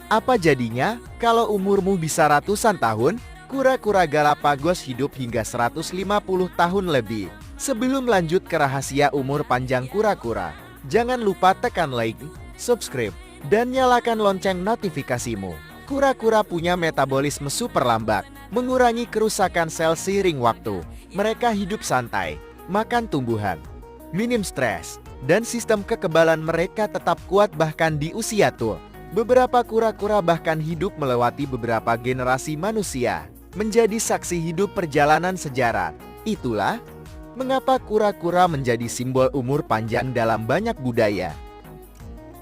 Apa jadinya kalau umurmu bisa ratusan tahun? Kura-kura Galapagos hidup hingga 150 tahun lebih. Sebelum lanjut ke rahasia umur panjang kura-kura, jangan lupa tekan like, subscribe, dan nyalakan lonceng notifikasimu. Kura-kura punya metabolisme super lambat, mengurangi kerusakan sel seiring waktu. Mereka hidup santai, makan tumbuhan, minim stres, dan sistem kekebalan mereka tetap kuat bahkan di usia tua. Beberapa kura-kura bahkan hidup melewati beberapa generasi manusia, menjadi saksi hidup perjalanan sejarah. Itulah mengapa kura-kura menjadi simbol umur panjang dalam banyak budaya.